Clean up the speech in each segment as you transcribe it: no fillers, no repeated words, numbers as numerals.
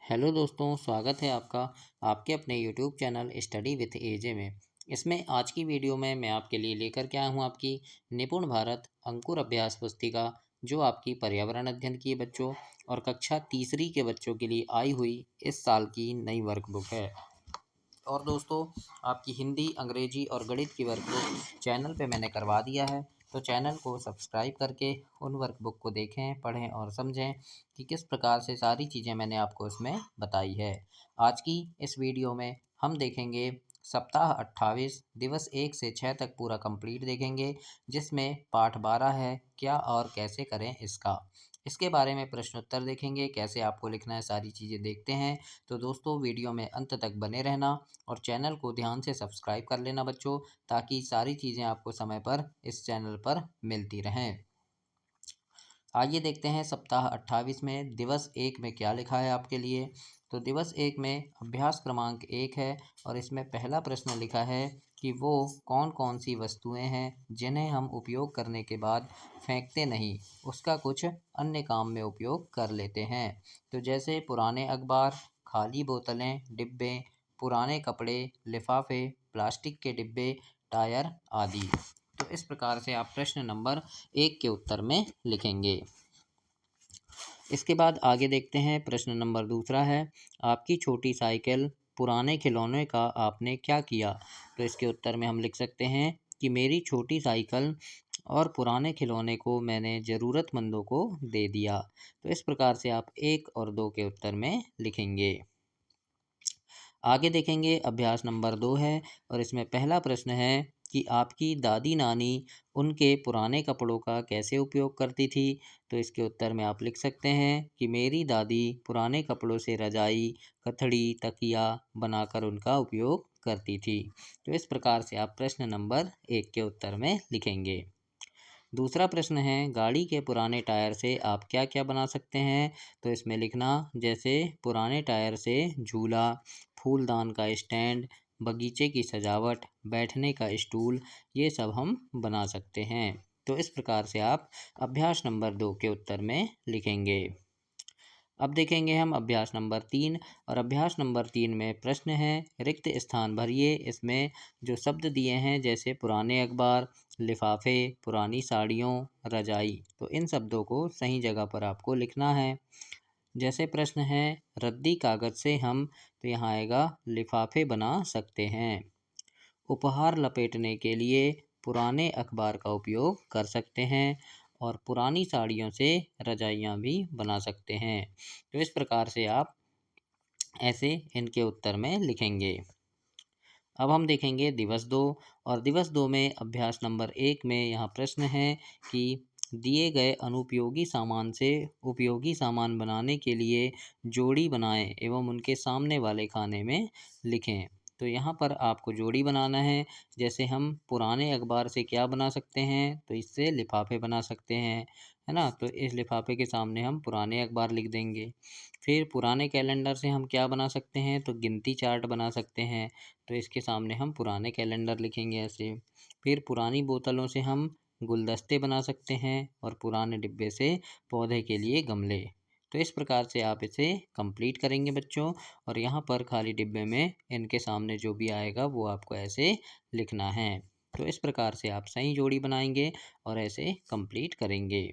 Hello दोस्तों, स्वागत है आपका आपके अपने यूट्यूब चैनल स्टडी विथ एजे में। इसमें आज की वीडियो में मैं आपके लिए लेकर के आया हूँ आपकी निपुण भारत अंकुर अभ्यास पुस्तिका, जो आपकी पर्यावरण अध्ययन की बच्चों और कक्षा तीसरी के बच्चों के लिए आई हुई इस साल की नई वर्कबुक है। और दोस्तों, आपकी हिंदी, अंग्रेजी और गणित की वर्कबुक चैनल पे मैंने करवा दिया है, तो चैनल को सब्सक्राइब करके उन वर्कबुक को देखें, पढ़ें और समझें कि किस प्रकार से सारी चीज़ें मैंने आपको इसमें बताई है। आज की इस वीडियो में हम देखेंगे सप्ताह 28 दिवस 1 से 6 तक पूरा कंप्लीट देखेंगे, जिसमें पाठ 12 है क्या और कैसे करें इसका। इसके बारे में प्रश्न उत्तर देखेंगे, कैसे आपको लिखना है, सारी चीज़ें देखते हैं। तो दोस्तों, वीडियो में अंत तक बने रहना और चैनल को ध्यान से सब्सक्राइब कर लेना बच्चों, ताकि सारी चीज़ें आपको समय पर इस चैनल पर मिलती रहें। आइए देखते हैं सप्ताह 28 में दिवस 1 में क्या लिखा है आपके लिए। तो दिवस 1 में अभ्यास क्रमांक 1 है और इसमें पहला प्रश्न लिखा है कि वो कौन कौन सी वस्तुएं हैं जिन्हें हम उपयोग करने के बाद फेंकते नहीं, उसका कुछ अन्य काम में उपयोग कर लेते हैं। तो जैसे पुराने अखबार, खाली बोतलें, डिब्बे, पुराने कपड़े, लिफाफे, प्लास्टिक के डिब्बे, टायर आदि। तो इस प्रकार से आप प्रश्न नंबर 1 के उत्तर में लिखेंगे। इसके बाद आगे देखते हैं, प्रश्न नंबर दूसरा है, आपकी छोटी साइकिल पुराने खिलौने का आपने क्या किया। तो इसके उत्तर में हम लिख सकते हैं कि मेरी छोटी साइकिल और पुराने खिलौने को मैंने ज़रूरतमंदों को दे दिया। तो इस प्रकार से आप 1 और 2 के उत्तर में लिखेंगे। आगे देखेंगे, अभ्यास नंबर 2 है और इसमें पहला प्रश्न है कि आपकी दादी नानी उनके पुराने कपड़ों का कैसे उपयोग करती थी। तो इसके उत्तर में आप लिख सकते हैं कि मेरी दादी पुराने कपड़ों से रजाई, कथड़ी, तकिया बनाकर उनका उपयोग करती थी। तो इस प्रकार से आप प्रश्न नंबर 1 के उत्तर में लिखेंगे। दूसरा प्रश्न है, गाड़ी के पुराने टायर से आप क्या क्या बना सकते हैं। तो इसमें लिखना, जैसे पुराने टायर से झूला, फूलदान का स्टैंड, बगीचे की सजावट, बैठने का स्टूल, ये सब हम बना सकते हैं। तो इस प्रकार से आप अभ्यास नंबर 2 के उत्तर में लिखेंगे। अब देखेंगे हम अभ्यास नंबर 3 और अभ्यास नंबर 3 में प्रश्न है, रिक्त स्थान भरिए। इसमें जो शब्द दिए हैं जैसे पुराने अखबार, लिफाफे, पुरानी साड़ियों, रजाई, तो इन शब्दों को सही जगह पर आपको लिखना है। जैसे प्रश्न है, रद्दी कागज से हम, तो यहाँ आएगा लिफाफे बना सकते हैं। उपहार लपेटने के लिए पुराने अखबार का उपयोग कर सकते हैं और पुरानी साड़ियों से रजाइयाँ भी बना सकते हैं। तो इस प्रकार से आप ऐसे इनके उत्तर में लिखेंगे। अब हम देखेंगे दिवस 2 और दिवस 2 में अभ्यास नंबर 1 में यहाँ प्रश्न है कि दिए गए अनुपयोगी सामान से उपयोगी सामान बनाने के लिए जोड़ी बनाएं एवं उनके सामने वाले खाने में लिखें। तो यहाँ पर आपको जोड़ी बनाना है। जैसे हम पुराने अखबार से क्या बना सकते हैं, तो इससे लिफाफे बना सकते हैं, है ना। तो इस लिफाफे के सामने हम पुराने अखबार लिख देंगे। फिर पुराने कैलेंडर से हम क्या बना सकते हैं, तो गिनती चार्ट बना सकते हैं। तो इसके सामने हम पुराने कैलेंडर लिखेंगे ऐसे। फिर पुरानी बोतलों से हम गुलदस्ते बना सकते हैं और पुराने डिब्बे से पौधे के लिए गमले। तो इस प्रकार से आप इसे कंप्लीट करेंगे बच्चों, और यहाँ पर खाली डिब्बे में इनके सामने जो भी आएगा वो आपको ऐसे लिखना है। तो इस प्रकार से आप सही जोड़ी बनाएंगे और ऐसे कंप्लीट करेंगे।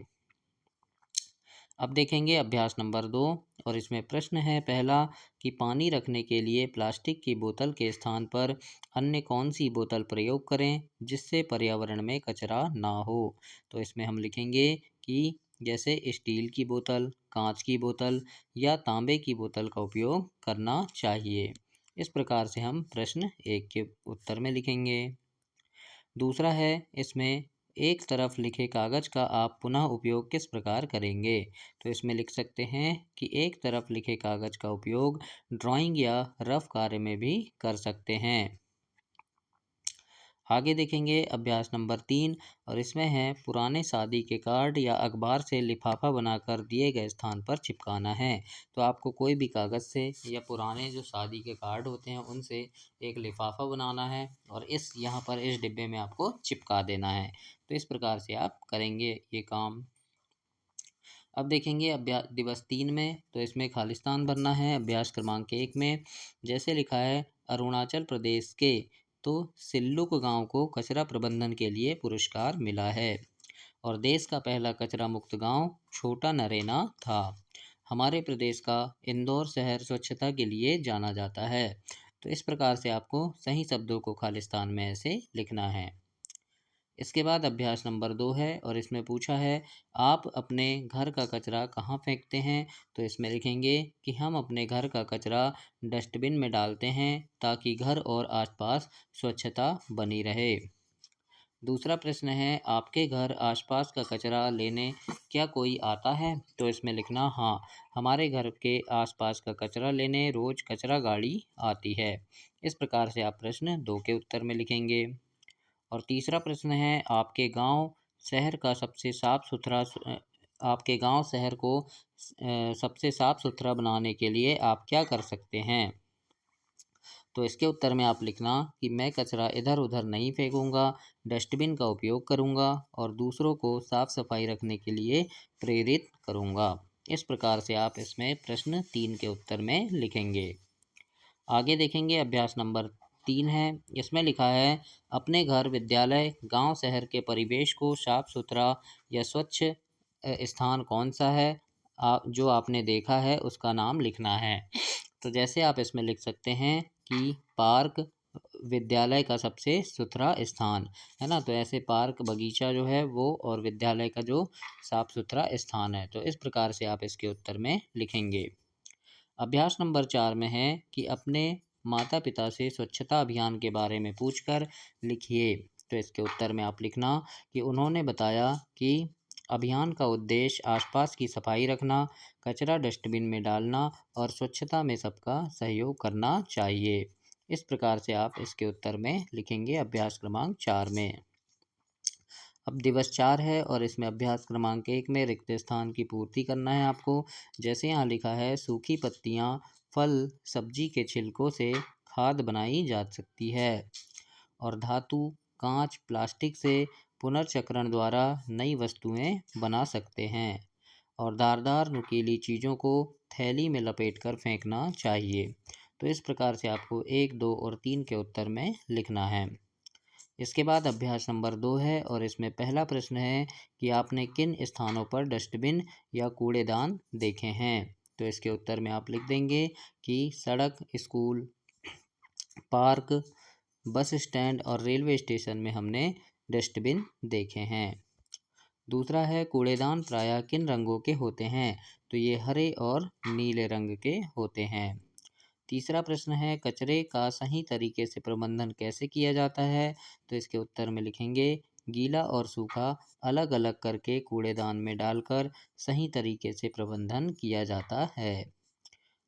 अब देखेंगे अभ्यास नंबर 2 और इसमें प्रश्न है पहला कि पानी रखने के लिए प्लास्टिक की बोतल के स्थान पर अन्य कौन सी बोतल प्रयोग करें जिससे पर्यावरण में कचरा ना हो। तो इसमें हम लिखेंगे कि जैसे स्टील की बोतल, कांच की बोतल या तांबे की बोतल का उपयोग करना चाहिए। इस प्रकार से हम प्रश्न 1 के उत्तर में लिखेंगे। दूसरा है, इसमें एक तरफ लिखे कागज़ का आप पुनः उपयोग किस प्रकार करेंगे। तो इसमें लिख सकते हैं कि एक तरफ लिखे कागज़ का उपयोग ड्राइंग या रफ कार्य में भी कर सकते हैं। आगे देखेंगे अभ्यास नंबर 3 और इसमें है पुराने शादी के कार्ड या अखबार से लिफाफा बनाकर दिए गए स्थान पर चिपकाना है। तो आपको कोई भी कागज़ से या पुराने जो शादी के कार्ड होते हैं उनसे एक लिफाफा बनाना है और इस यहाँ पर इस डिब्बे में आपको चिपका देना है। तो इस प्रकार से आप करेंगे ये काम। अब देखेंगे अभ्यास दिवस 3 में, तो इसमें खालिस्तान भरना है अभ्यास क्रमांक 1 में। जैसे लिखा है, अरुणाचल प्रदेश के तो सिल्लुक गांव को कचरा प्रबंधन के लिए पुरस्कार मिला है और देश का पहला कचरा मुक्त गांव छोटा नरेना था। हमारे प्रदेश का इंदौर शहर स्वच्छता के लिए जाना जाता है। तो इस प्रकार से आपको सही शब्दों को खालिस्तान में ऐसे लिखना है। इसके बाद अभ्यास नंबर 2 है और इसमें पूछा है, आप अपने घर का कचरा कहाँ फेंकते हैं? तो इसमें लिखेंगे कि हम अपने घर का कचरा डस्टबिन में डालते हैं ताकि घर और आसपास स्वच्छता बनी रहे। दूसरा प्रश्न है, आपके घर आसपास का कचरा लेने क्या कोई आता है? तो इसमें लिखना, हाँ, हमारे घर के आसपास का कचरा लेने रोज कचरा गाड़ी आती है। इस प्रकार से आप प्रश्न 2 के उत्तर में लिखेंगे। और तीसरा प्रश्न है, आपके गांव शहर का सबसे साफ सुथरा आपके गांव शहर को सबसे साफ सुथरा बनाने के लिए आप क्या कर सकते हैं? तो इसके उत्तर में आप लिखना कि मैं कचरा इधर उधर नहीं फेंकूंगा, डस्टबिन का उपयोग करूंगा और दूसरों को साफ सफाई रखने के लिए प्रेरित करूंगा। इस प्रकार से आप इसमें प्रश्न 3 के उत्तर में लिखेंगे। आगे देखेंगे अभ्यास नंबर 3 है। इसमें लिखा है, अपने घर, विद्यालय, गांव, शहर के परिवेश को साफ सुथरा या स्वच्छ स्थान कौन सा है जो आपने देखा है उसका नाम लिखना है। तो जैसे आप इसमें लिख सकते हैं कि पार्क विद्यालय का सबसे सुथरा स्थान है ना, तो ऐसे पार्क बगीचा जो है वो और विद्यालय का जो साफ सुथरा स्थान है, तो इस प्रकार से आप इसके उत्तर में लिखेंगे। अभ्यास नंबर 4 में है कि अपने माता पिता से स्वच्छता अभियान के बारे में पूछकर लिखिए। तो इसके उत्तर में आप लिखना कि उन्होंने बताया कि अभियान का उद्देश्य आसपास की सफाई रखना, कचरा डस्टबिन में डालना और स्वच्छता में सबका सहयोग करना चाहिए। इस प्रकार से आप इसके उत्तर में लिखेंगे अभ्यास क्रमांक 4 में। अब दिवस 4 है और इसमें अभ्यास क्रमांक 1 में रिक्त स्थान की पूर्ति करना है आपको। जैसे यहाँ लिखा है, सूखी पत्तियाँ, फल, सब्जी के छिलकों से खाद बनाई जा सकती है और धातु, कांच, प्लास्टिक से पुनर्चक्रण द्वारा नई वस्तुएं बना सकते हैं और धारदार नुकीली चीज़ों को थैली में लपेटकर फेंकना चाहिए। तो इस प्रकार से आपको 1, 2 और 3 के उत्तर में लिखना है। इसके बाद अभ्यास नंबर 2 है और इसमें पहला प्रश्न है कि आपने किन स्थानों पर डस्टबिन या कूड़ेदान देखे हैं? तो इसके उत्तर में आप लिख देंगे कि सड़क, स्कूल, पार्क, बस स्टैंड और रेलवे स्टेशन में हमने डस्टबिन देखे हैं। दूसरा है, कूड़ेदान प्रायः किन रंगों के होते हैं? तो ये हरे और नीले रंग के होते हैं। तीसरा प्रश्न है, कचरे का सही तरीके से प्रबंधन कैसे किया जाता है? तो इसके उत्तर में लिखेंगे, गीला और सूखा अलग अलग करके कूड़ेदान में डालकर सही तरीके से प्रबंधन किया जाता है।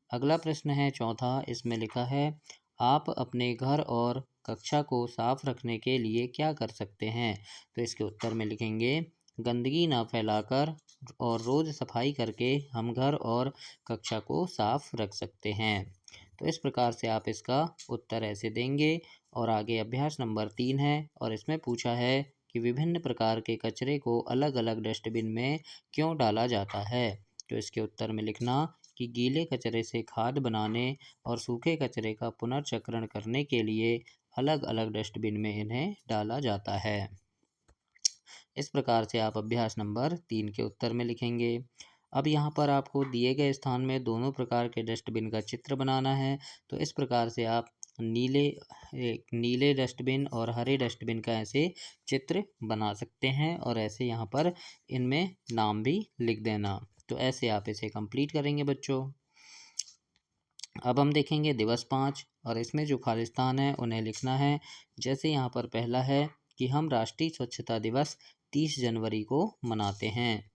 अगला प्रश्न है चौथा, इसमें लिखा है, आप अपने घर और कक्षा को साफ रखने के लिए क्या कर सकते हैं? तो इसके उत्तर में लिखेंगे, गंदगी ना फैलाकर और रोज़ सफाई करके हम घर और कक्षा को साफ रख सकते हैं। तो इस प्रकार से आप इसका उत्तर ऐसे देंगे। और आगे अभ्यास नंबर 3 है और इसमें पूछा है कि विभिन्न प्रकार के कचरे को अलग अलग डस्टबिन में क्यों डाला जाता है? तो इसके उत्तर में लिखना कि गीले कचरे से खाद बनाने और सूखे कचरे का पुनर्चक्रण करने के लिए अलग अलग डस्टबिन में इन्हें डाला जाता है। इस प्रकार से आप अभ्यास नंबर 3 के उत्तर में लिखेंगे। अब यहाँ पर आपको दिए गए स्थान में दोनों प्रकार के डस्टबिन का चित्र बनाना है। तो इस प्रकार से आप नीले डस्टबिन और हरे डस्टबिन का ऐसे चित्र बना सकते हैं और ऐसे यहाँ पर इनमें नाम भी लिख देना। तो ऐसे आप इसे कंप्लीट करेंगे बच्चों। अब हम देखेंगे दिवस 5 और इसमें जो खालिस्तान है उन्हें लिखना है। जैसे यहाँ पर पहला है कि हम राष्ट्रीय स्वच्छता दिवस 30 जनवरी को मनाते हैं।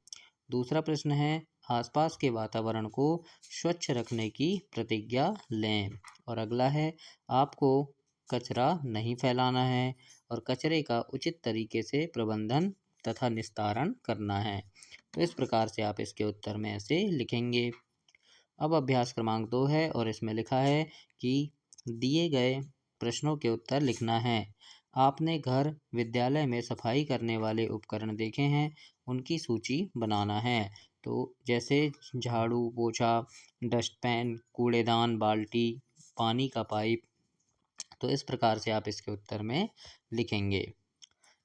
दूसरा प्रश्न है, आसपास के वातावरण को स्वच्छ रखने की प्रतिज्ञा लें। और अगला है, आपको कचरा नहीं फैलाना है और कचरे का उचित तरीके से प्रबंधन तथा निस्तारण करना है। तो इस प्रकार से आप इसके उत्तर में ऐसे लिखेंगे। अब अभ्यास क्रमांक 2 है और इसमें लिखा है कि दिए गए प्रश्नों के उत्तर लिखना है। आपने घर, विद्यालय में सफाई करने वाले उपकरण देखे हैं, उनकी सूची बनाना है। तो जैसे झाड़ू, पोछा, डस्टपैन, कूड़ेदान, बाल्टी, पानी का पाइप। तो इस प्रकार से आप इसके उत्तर में लिखेंगे।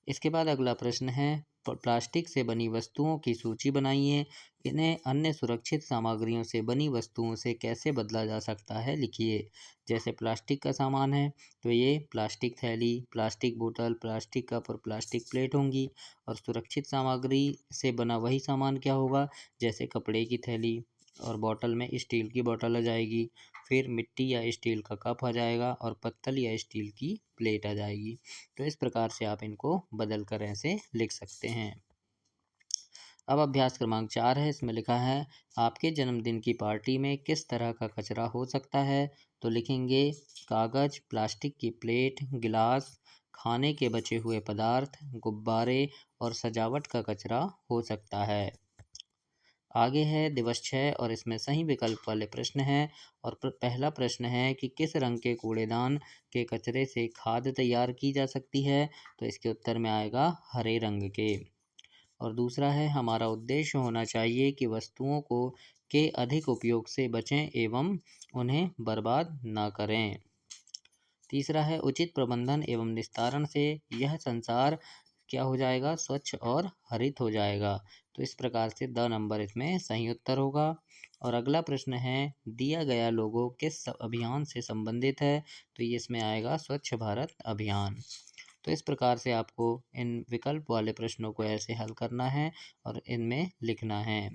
इसके बाद अगला प्रश्न है, प्लास्टिक से बनी वस्तुओं की सूची बनाइए। इन्हें अन्य सुरक्षित सामग्रियों से बनी वस्तुओं से कैसे बदला जा सकता है, लिखिए। जैसे प्लास्टिक का सामान है तो ये प्लास्टिक थैली, प्लास्टिक बोतल, प्लास्टिक कप और प्लास्टिक प्लेट होंगी। और सुरक्षित सामग्री से बना वही सामान क्या होगा, जैसे कपड़े की थैली, और बोतल में स्टील की बोतल आ जाएगी। फिर मिट्टी या स्टील का कप आ जाएगा और पत्तल या स्टील की प्लेट आ जाएगी। तो इस प्रकार से आप इनको बदल कर ऐसे लिख सकते हैं। अब अभ्यास क्रमांक 4 है, इसमें लिखा है, आपके जन्मदिन की पार्टी में किस तरह का कचरा हो सकता है। तो लिखेंगे, कागज, प्लास्टिक की प्लेट, गिलास, खाने के बचे हुए पदार्थ, गुब्बारे और सजावट का कचरा हो सकता है। आगे है दिवस 6 और इसमें सही विकल्प वाले प्रश्न हैं। और पहला प्रश्न है कि किस रंग के कूड़ेदान के कचरे से खाद तैयार की जा सकती है। तो इसके उत्तर में आएगा हरे रंग के। और दूसरा है, हमारा उद्देश्य होना चाहिए कि वस्तुओं को के अधिक उपयोग से बचें एवं उन्हें बर्बाद ना करें। तीसरा है, उचित प्रबंधन एवं निस्तारण से यह संसार क्या हो जाएगा, स्वच्छ और हरित हो जाएगा। तो इस प्रकार से द नंबर इसमें सही उत्तर होगा। और अगला प्रश्न है, दिया गया लोगो किस अभियान से संबंधित है। तो ये इसमें आएगा स्वच्छ भारत अभियान। तो इस प्रकार से आपको इन विकल्प वाले प्रश्नों को ऐसे हल करना है और इनमें लिखना है।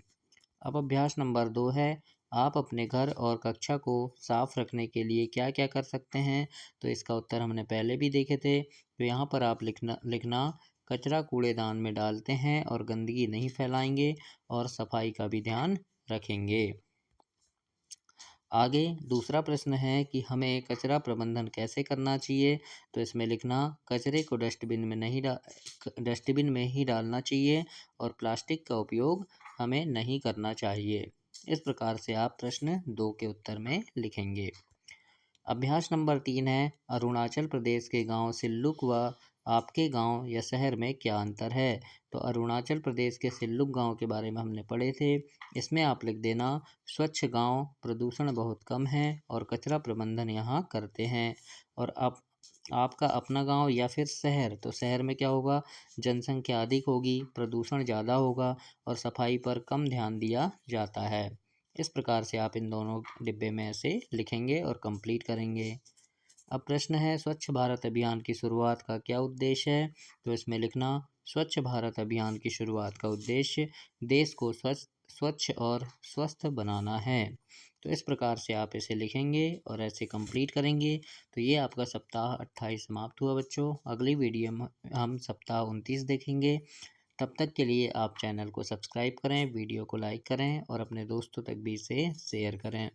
अब अभ्यास नंबर 2 है, आप अपने घर और कक्षा को साफ रखने के लिए क्या क्या कर सकते हैं। तो इसका उत्तर हमने पहले भी देखे थे। तो यहाँ पर आप लिखना कचरा कूड़ेदान में डालते हैं और गंदगी नहीं फैलाएंगे और सफाई का भी ध्यान रखेंगे। आगे दूसरा प्रश्न है कि हमें कचरा प्रबंधन कैसे करना चाहिए। तो इसमें लिखना, कचरे को डस्टबिन में ही डालना चाहिए और प्लास्टिक का उपयोग हमें नहीं करना चाहिए। इस प्रकार से आप प्रश्न 2 के उत्तर में लिखेंगे। अभ्यास नंबर 3 है, अरुणाचल प्रदेश के गांव सिल्लुक व आपके गांव या शहर में क्या अंतर है। तो अरुणाचल प्रदेश के सिल्लुक गांव के बारे में हमने पढ़े थे। इसमें आप लिख देना, स्वच्छ गांव, प्रदूषण बहुत कम है और कचरा प्रबंधन यहाँ करते हैं। और आपका अपना गांव या फिर शहर, तो शहर में क्या होगा, जनसंख्या अधिक होगी, प्रदूषण ज़्यादा होगा और सफाई पर कम ध्यान दिया जाता है। इस प्रकार से आप इन दोनों डिब्बे में ऐसे लिखेंगे और कंप्लीट करेंगे। अब प्रश्न है, स्वच्छ भारत अभियान की शुरुआत का क्या उद्देश्य है। तो इसमें लिखना, स्वच्छ भारत अभियान की शुरुआत का उद्देश्य देश को स्वच्छ और स्वस्थ बनाना है। तो इस प्रकार से आप इसे लिखेंगे और ऐसे कंप्लीट करेंगे। तो ये आपका सप्ताह 28 समाप्त हुआ बच्चों। अगली वीडियो में हम सप्ताह 29 देखेंगे। तब तक के लिए आप चैनल को सब्सक्राइब करें, वीडियो को लाइक करें और अपने दोस्तों तक भी इसे शेयर करें।